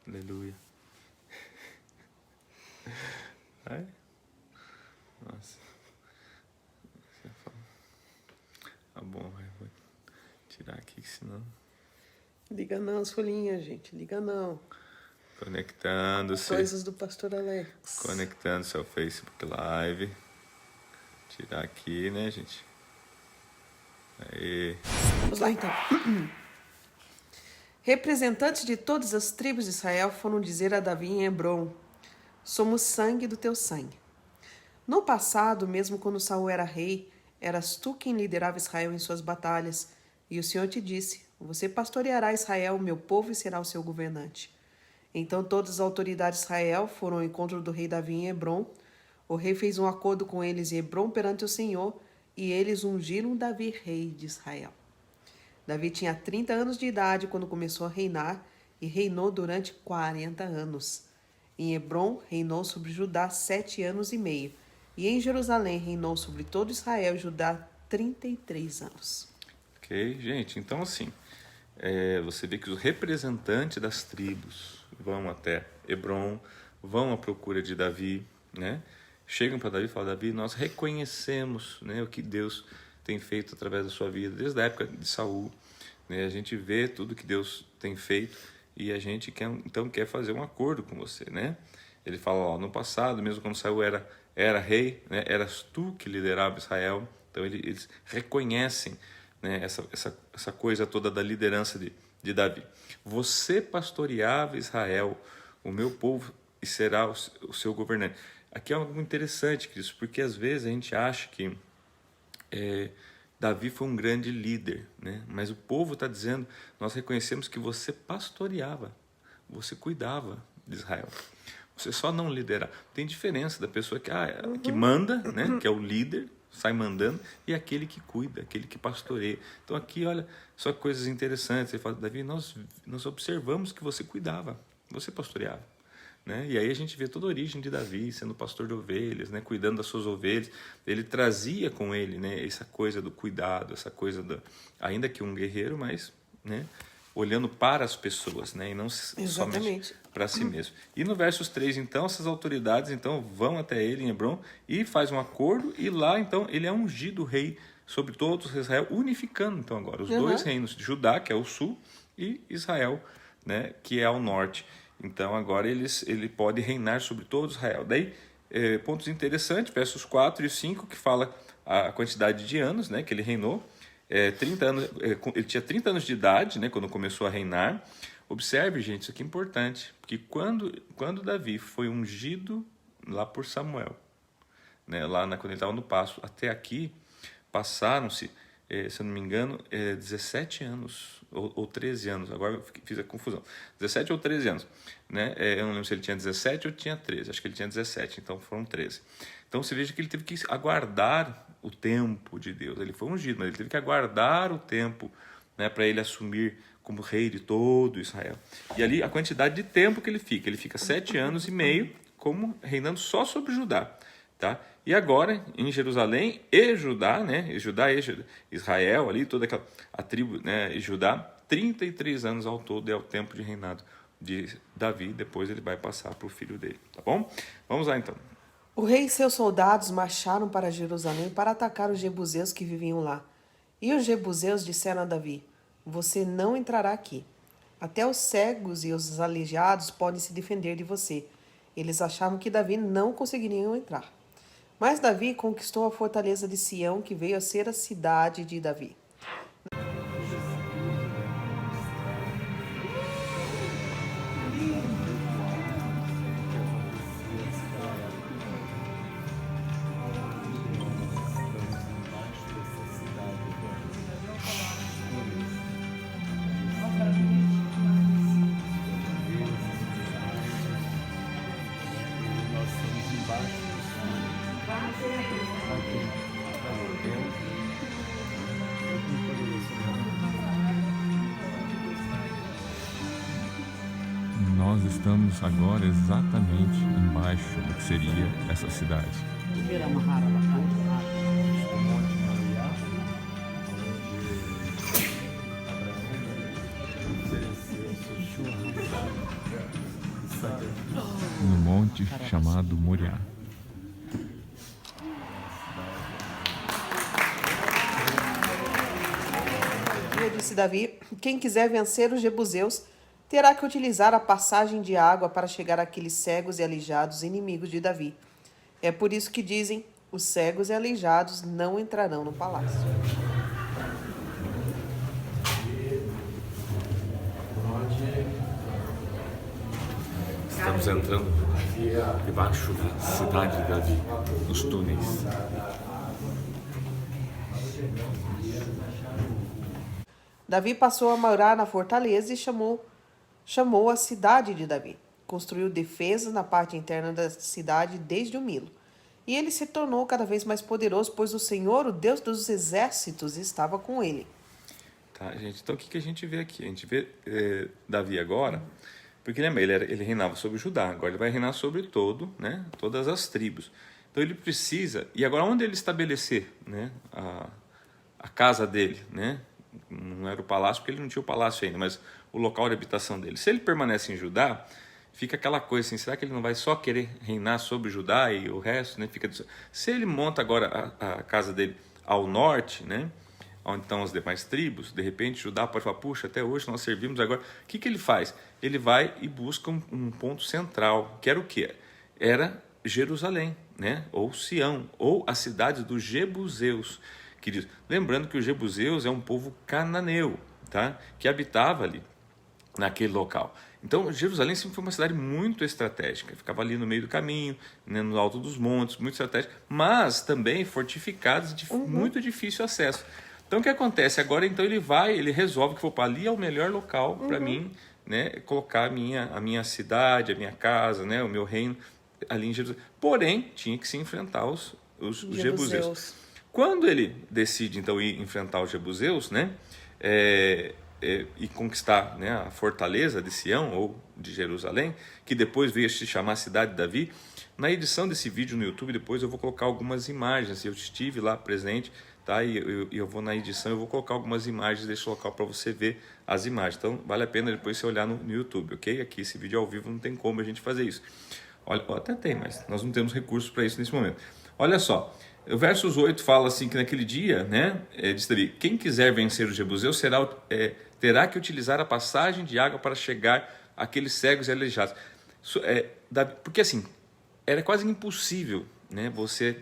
Aleluia. Ai. Nossa. Tá bom, vou tirar aqui, senão... Liga não as folhinhas, gente. Liga não. Conectando-se. Coisas do pastor Alex. Conectando-se ao Facebook Live. Tirar aqui, né, gente? Aí. Vamos lá, então. Representantes de todas as tribos de Israel foram dizer a Davi em Hebrom: somos sangue do teu sangue. No passado, mesmo quando Saul era rei, eras tu quem liderava Israel em suas batalhas, e o Senhor te disse: você pastoreará Israel, meu povo, e será o seu governante. Então todas as autoridades de Israel foram ao encontro do rei Davi em Hebrom. O rei fez um acordo com eles em Hebrom perante o Senhor, e eles ungiram Davi rei de Israel. Davi tinha 30 anos de idade quando começou a reinar, e reinou durante 40 anos. Em Hebrom reinou sobre Judá 7 anos e meio, e em Jerusalém reinou sobre todo Israel e Judá 33 anos. Ok, gente, então assim, você vê que os representantes das tribos vão até Hebrom, vão à procura de Davi, né? Chegam para Davi e falam: Davi, nós reconhecemos, né, o que Deus tem feito através da sua vida, desde a época de Saul, né? A gente vê tudo que Deus tem feito e a gente quer fazer um acordo com você, né? Ele fala: ó, no passado, mesmo quando Saul era rei, né, eras tu que liderava Israel. Então eles reconhecem, né, essa coisa toda da liderança de Davi. Você pastoreava Israel, o meu povo, e será o seu governante. Aqui é algo interessante, Cristo, porque às vezes a gente acha que Davi foi um grande líder, né? Mas o povo está dizendo: nós reconhecemos que você pastoreava, você cuidava de Israel. Você só não liderava. Tem diferença da pessoa que manda, né? Que é o líder, sai mandando, e aquele que cuida, aquele que pastoreia. Então aqui, olha, só coisas interessantes. Ele fala: Davi, nós observamos que você cuidava, você pastoreava. Né? E aí a gente vê toda a origem de Davi, sendo pastor de ovelhas, né? Cuidando das suas ovelhas. Ele trazia com ele, né, essa coisa do cuidado, essa coisa ainda que um guerreiro, mas, né, olhando para as pessoas, né, e não somente para si mesmo. E no versos 3, então, essas autoridades então vão até ele em Hebrom e faz um acordo, e lá então ele é ungido rei sobre todos Israel, unificando então agora os dois reinos, de Judá, que é o sul, e Israel, né, que é ao norte. Então agora ele pode reinar sobre todo Israel. Daí, pontos interessantes, versos 4 e 5, que fala a quantidade de anos, né, que ele reinou. 30 anos, ele tinha 30 anos de idade, né, quando começou a reinar. Observe, gente, isso aqui é importante, porque quando Davi foi ungido lá por Samuel, né, quando ele estava no pasto, até aqui passaram-se, se eu não me engano, 17 anos ou 13 anos, agora eu fiz a confusão, 17 ou 13 anos, né? Eu não lembro se ele tinha 17 ou tinha 13, acho que ele tinha 17, então foram 13. Então você veja que ele teve que aguardar o tempo de Deus. Ele foi ungido, mas ele teve que aguardar o tempo, né, para ele assumir como rei de todo Israel. E ali a quantidade de tempo que ele fica 7 anos e meio como reinando só sobre Judá. Tá? E agora, em Jerusalém e Judá, né? Judá e Israel, ali, toda a tribo, né? E Judá, 33 anos ao todo é o tempo de reinado de Davi. Depois ele vai passar para o filho dele, tá bom? Vamos lá, então. O rei e seus soldados marcharam para Jerusalém para atacar os jebuseus que viviam lá. E os jebuseus disseram a Davi: você não entrará aqui. Até os cegos e os aleijados podem se defender de você. Eles achavam que Davi não conseguiria entrar. Mas Davi conquistou a fortaleza de Sião, que veio a ser a cidade de Davi. Nós estamos agora exatamente embaixo do que seria essa cidade. monte chamado Moriá. Disse Davi: quem quiser vencer os jebuseus terá que utilizar a passagem de água para chegar àqueles cegos e aleijados inimigos de Davi. É por isso que dizem: os cegos e aleijados não entrarão no palácio. Estamos entrando debaixo da cidade de Davi, nos túneis. Davi passou a morar na fortaleza e chamou a cidade de Davi. Construiu defesas na parte interna da cidade desde o Milo. E ele se tornou cada vez mais poderoso, pois o Senhor, o Deus dos exércitos, estava com ele. Tá, gente? Então, o que a gente vê aqui? A gente vê Davi agora, porque lembra, ele reinava sobre Judá, agora ele vai reinar sobre todas as tribos. Então, ele precisa... E agora, onde ele estabelecer, né, a casa dele, né? Não era o palácio, porque ele não tinha o palácio ainda, mas o local de habitação dele. Se ele permanece em Judá, fica aquela coisa assim, será que ele não vai só querer reinar sobre Judá e o resto, né? Se ele monta agora a casa dele ao norte, né? Onde estão as demais tribos, de repente Judá pode falar, puxa, até hoje nós servimos agora. O que ele faz? Ele vai e busca um ponto central, que era o quê? Era Jerusalém, né? Ou Sião, ou a cidade dos Jebuseus. Queridos, lembrando que os Jebuseus é um povo cananeu, tá? Que habitava ali, naquele local. Então, Jerusalém sempre foi uma cidade muito estratégica, ficava ali no meio do caminho, né, no alto dos montes, muito estratégica, mas também fortificada de muito difícil acesso. Então, o que acontece? Agora, então, ele resolve que ali é o melhor local para mim, né, colocar a minha cidade, a minha casa, né, o meu reino ali em Jerusalém. Porém, tinha que se enfrentar os Jebuseus. Quando ele decide, então, ir enfrentar os Jebuseus, né, e conquistar, né, a fortaleza de Sião, ou de Jerusalém, que depois veio a se chamar Cidade de Davi, na edição desse vídeo no YouTube, depois eu vou colocar algumas imagens. Eu estive lá presente, tá? E eu vou na edição, eu vou colocar algumas imagens desse local para você ver as imagens. Então, vale a pena depois você olhar no YouTube, ok? Aqui, esse vídeo ao vivo, não tem como a gente fazer isso. Olha, até tem, mas nós não temos recursos para isso nesse momento. Olha só. O versos 8 fala assim que naquele dia, né, diz ali, quem quiser vencer os Jebuseus terá que utilizar a passagem de água para chegar àqueles cegos e aleijados. Porque assim, era quase impossível, né, você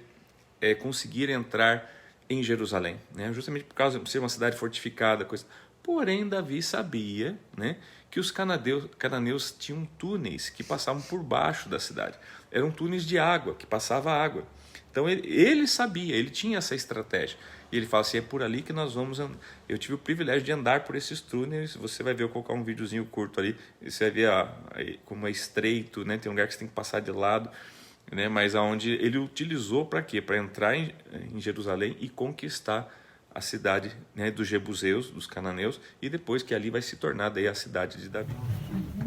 conseguir entrar em Jerusalém, né, justamente por causa de ser uma cidade fortificada, coisa. Porém, Davi sabia, né, que os cananeus tinham túneis que passavam por baixo da cidade. Eram túneis de água, que passava água. Então ele sabia, ele tinha essa estratégia. E ele fala assim, é por ali que nós vamos andar. Eu tive o privilégio de andar por esses túneis. Você vai ver eu colocar um videozinho curto ali. Você vai ver como é estreito, né? Tem um lugar que você tem que passar de lado, né? Mas aonde ele utilizou para quê? Para entrar em Jerusalém e conquistar a cidade, né, dos Jebuseus, dos cananeus, e depois que ali vai se tornar daí a cidade de Davi.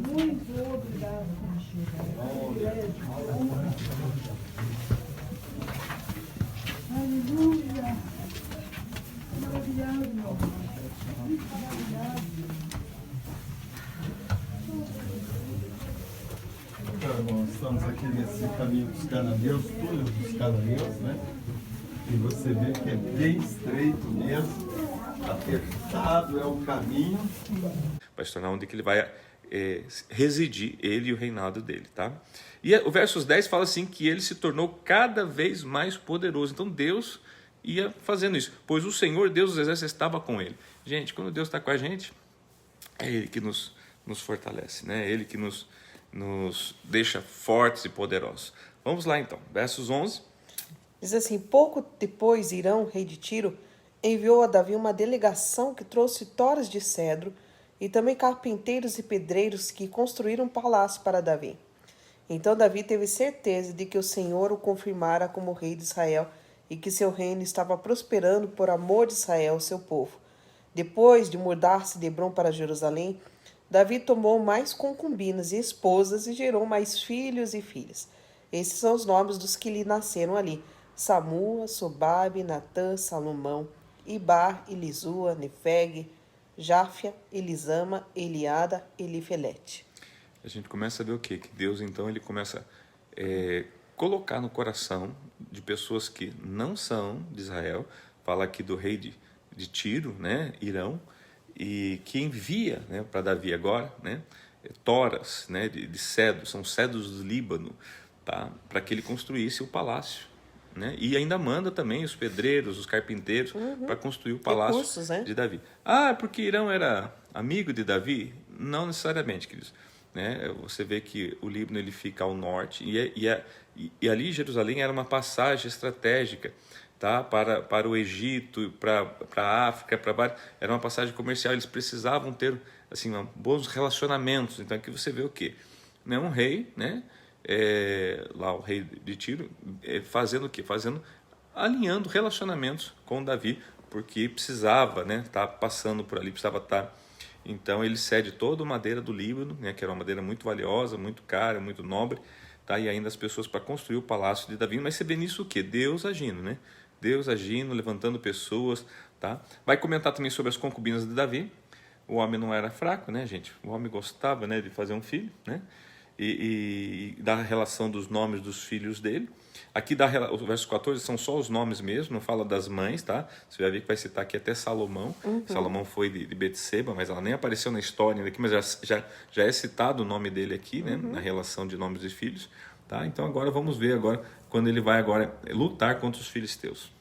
Muito obrigado por chegar. Aleluia! Maravilhoso, meu irmão. Maravilhoso. Então, irmãos, estamos aqui nesse caminho dos cananeus, túnel dos cananeus, né? E você vê que é bem estreito mesmo, apertado é o caminho. Vai se tornar onde que ele vai residir, ele e o reinado dele, tá? E o versos 10 fala assim que ele se tornou cada vez mais poderoso. Então Deus ia fazendo isso, pois o Senhor, Deus dos exércitos, estava com ele. Gente, quando Deus está com a gente, é Ele que nos fortalece, né? É Ele que nos deixa fortes e poderosos. Vamos lá então, versos 11. Diz assim, pouco depois Irão, rei de Tiro, enviou a Davi uma delegação que trouxe toras de cedro e também carpinteiros e pedreiros que construíram um palácio para Davi. Então Davi teve certeza de que o Senhor o confirmara como rei de Israel e que seu reino estava prosperando por amor de Israel, seu povo. Depois de mudar-se de Hebrom para Jerusalém, Davi tomou mais concubinas e esposas e gerou mais filhos e filhas. Esses são os nomes dos que lhe nasceram ali: Samua, Sobabe, Natã, Salomão, Ibar, Elisua, Nefeg, Jáfia, Elisama, Eliada, Elifelete. A gente começa a ver o quê? Que Deus, então, ele começa a colocar no coração de pessoas que não são de Israel, fala aqui do rei de Tiro, né, Irão, e que envia, né, para Davi agora, né, toras, né, de cedro, são cedros do Líbano, tá, para que ele construísse o palácio, né, e ainda manda também os pedreiros, os carpinteiros, para construir o palácio Recursos, né? de Davi. Ah, porque Irão era amigo de Davi? Não necessariamente, queridos. Né? Você vê que o Líbano ele fica ao norte e ali Jerusalém era uma passagem estratégica, tá? para o Egito, para a África, era uma passagem comercial. Eles precisavam ter assim, bons relacionamentos. Então aqui você vê o quê? Né? Um rei, né? Lá o rei de Tiro, fazendo o quê? Alinhando relacionamentos com Davi, porque precisava, né? Tá passando por ali, precisava estar. Então ele cede toda a madeira do Líbano, né? Que era uma madeira muito valiosa, muito cara, muito nobre, tá? E ainda as pessoas para construir o palácio de Davi. Mas você vê nisso o quê? Deus agindo, né? Deus agindo, levantando pessoas, tá? Vai comentar também sobre as concubinas de Davi. O homem não era fraco, né, gente? O homem gostava, né, de fazer um filho, né? E da relação dos nomes dos filhos dele. Aqui o verso 14 são só os nomes mesmo, não fala das mães, tá? Você vai ver que vai citar aqui até Salomão. Salomão foi de Betseba, mas ela nem apareceu na história aqui, mas já é citado o nome dele aqui, né? Na relação de nomes de filhos, tá? Então agora vamos ver quando ele vai agora lutar contra os filisteus.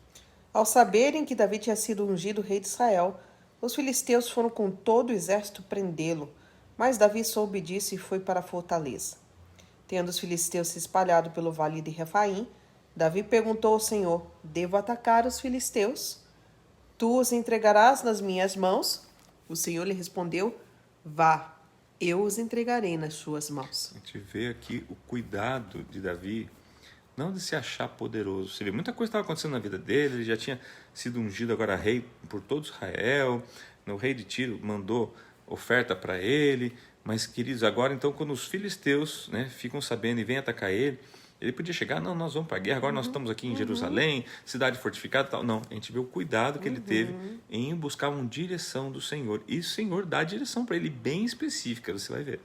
Ao saberem que Davi tinha sido ungido rei de Israel, os filisteus foram com todo o exército prendê-lo, mas Davi soube disso e foi para a fortaleza. Tendo os filisteus se espalhado pelo vale de Refaim, Davi perguntou ao Senhor: devo atacar os filisteus? Tu os entregarás nas minhas mãos? O Senhor lhe respondeu: vá, eu os entregarei nas suas mãos. A gente vê aqui o cuidado de Davi, não de se achar poderoso. Você vê, muita coisa estava acontecendo na vida dele, ele já tinha sido ungido agora rei por todo Israel, o rei de Tiro mandou oferta para ele, mas, queridos, agora então quando os filisteus, né, ficam sabendo e vêm atacar ele podia chegar, não, nós vamos para a guerra, agora nós estamos aqui em Jerusalém, cidade fortificada e tal. Não, a gente vê o cuidado que ele teve em buscar uma direção do Senhor, e o Senhor dá a direção para ele bem específica, você vai ver.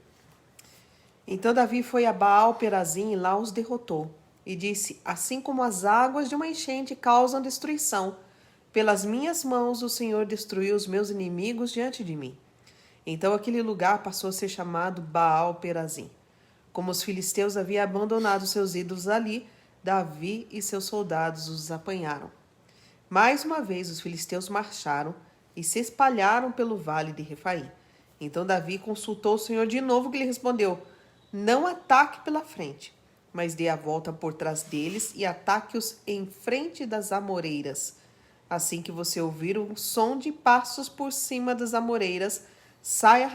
Então Davi foi a Baal-Perazim e lá os derrotou. E disse: assim como as águas de uma enchente causam destruição, pelas minhas mãos o Senhor destruiu os meus inimigos diante de mim. Então aquele lugar passou a ser chamado Baal-Perazim. Como os filisteus haviam abandonado seus ídolos ali, Davi e seus soldados os apanharam. Mais uma vez os filisteus marcharam e se espalharam pelo vale de Refaim. Então Davi consultou o Senhor de novo, que lhe respondeu: não ataque pela frente, mas dê a volta por trás deles e ataque-os em frente das amoreiras. Assim que você ouvir um som de passos por cima das amoreiras, saia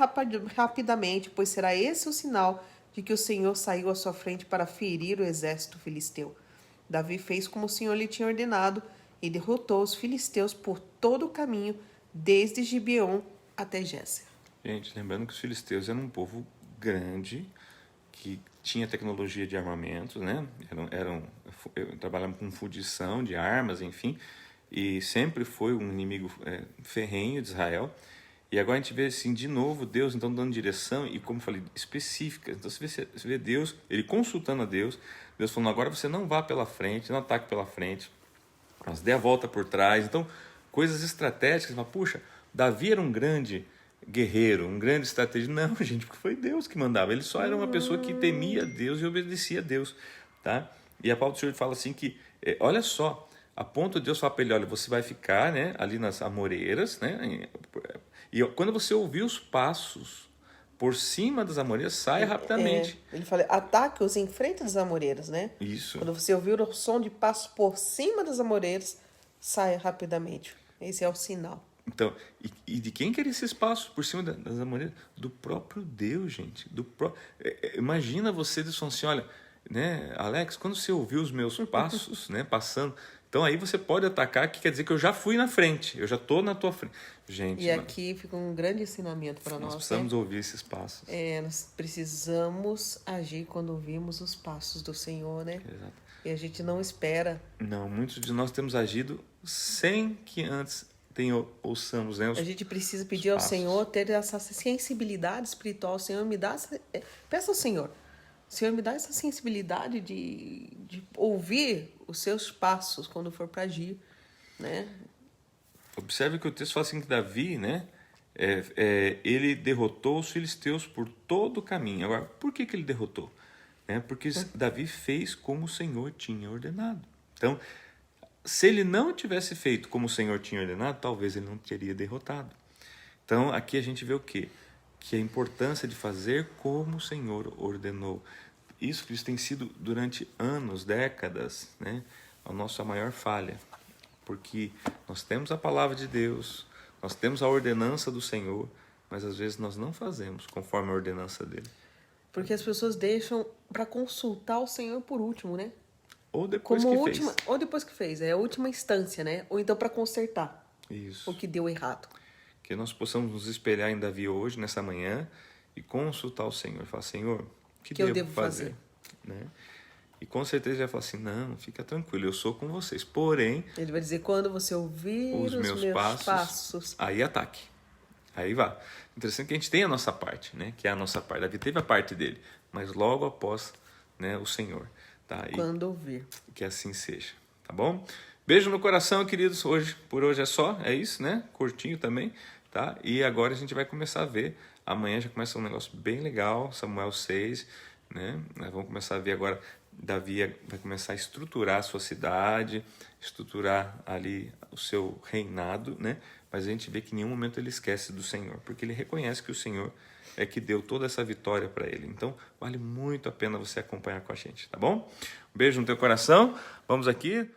rapidamente, pois será esse o sinal de que o Senhor saiu à sua frente para ferir o exército filisteu. Davi fez como o Senhor lhe tinha ordenado e derrotou os filisteus por todo o caminho, desde Gibeon até Géser. Gente, lembrando que os filisteus eram um povo grande, que tinha tecnologia de armamentos, né? Trabalhavam com fundição de armas, enfim, e sempre foi um inimigo ferrenho de Israel. E agora a gente vê assim, de novo, Deus então dando direção e, como eu falei, específica. Então você vê Deus, ele consultando a Deus falando: agora você não vá pela frente, não ataque pela frente, mas dê a volta por trás. Então, coisas estratégicas. Mas, puxa, Davi era um grande guerreiro, um grande estrategista. Não, gente, porque foi Deus que mandava. Ele só era uma pessoa que temia Deus e obedecia a Deus, tá? E a palavra do Senhor fala assim que, olha só, a ponto de Deus falar para ele: olha, você vai ficar, né, ali nas amoreiras, né? E quando você ouvir os passos por cima das amoreiras, saia rapidamente. Ele fala: ataque-os em frente das amoreiras, né? Isso. Quando você ouvir o som de passos por cima das amoreiras, saia rapidamente. Esse é o sinal. Então, e de quem que era esses passos por cima das amoreiras? Do próprio Deus, gente. Imagina você dizendo assim: olha, né, Alex, quando você ouviu os meus passos, né, passando, então aí você pode atacar, que quer dizer que eu já fui na frente, eu já estou na tua frente. Gente, e aqui fica um grande ensinamento para nós. Nós precisamos ouvir esses passos. Nós precisamos agir quando ouvimos os passos do Senhor, né? Exato. E a gente não espera. Não, muitos de nós temos agido sem que antes ouçamos, né? A gente precisa pedir ao Senhor ter essa sensibilidade espiritual. Senhor, me dá. Peça ao Senhor. Senhor, me dá essa sensibilidade de ouvir os seus passos quando for para agir, né? Observe que o texto fala assim que Davi, né? Ele derrotou os filisteus por todo o caminho. Agora, por que ele derrotou? Porque Davi fez como o Senhor tinha ordenado. Então, se ele não tivesse feito como o Senhor tinha ordenado, talvez ele não teria derrotado. Então, aqui a gente vê o quê? Que a importância de fazer como o Senhor ordenou. Isso que isso tem sido durante anos, décadas, né? A nossa maior falha. Porque nós temos a palavra de Deus, nós temos a ordenança do Senhor, mas às vezes nós não fazemos conforme a ordenança dele. Porque as pessoas deixam para consultar o Senhor por último, né? Ou depois Como que última, fez. ou depois que fez, é a última instância, né? Ou então para consertar Isso. o que deu errado. Que nós possamos nos espelhar em Davi hoje, nessa manhã, e consultar o Senhor. Falar, Senhor, o que eu devo devo fazer? Né? E com certeza ele vai falar assim, não, fica tranquilo, eu sou com vocês. Porém, Ele vai dizer, quando você ouvir os meus passos, aí ataque. Aí vá. Interessante que a gente tem a nossa parte, né? Que é a nossa parte. Davi teve a parte dele, mas logo após, né, o Senhor. Tá? E quando ouvir. que assim seja. Tá bom? Beijo no coração, queridos. Por hoje é só. É isso, né? Curtinho também. Tá? E agora a gente vai começar a ver. Amanhã já começa um negócio bem legal. Samuel 6. Né? Nós vamos começar a ver agora. Davi vai começar a estruturar a sua cidade, estruturar ali o seu reinado, né? Mas a gente vê que em nenhum momento ele esquece do Senhor, porque ele reconhece que o Senhor é que deu toda essa vitória para ele. Então, vale muito a pena você acompanhar com a gente, tá bom? Um beijo no teu coração. Vamos aqui.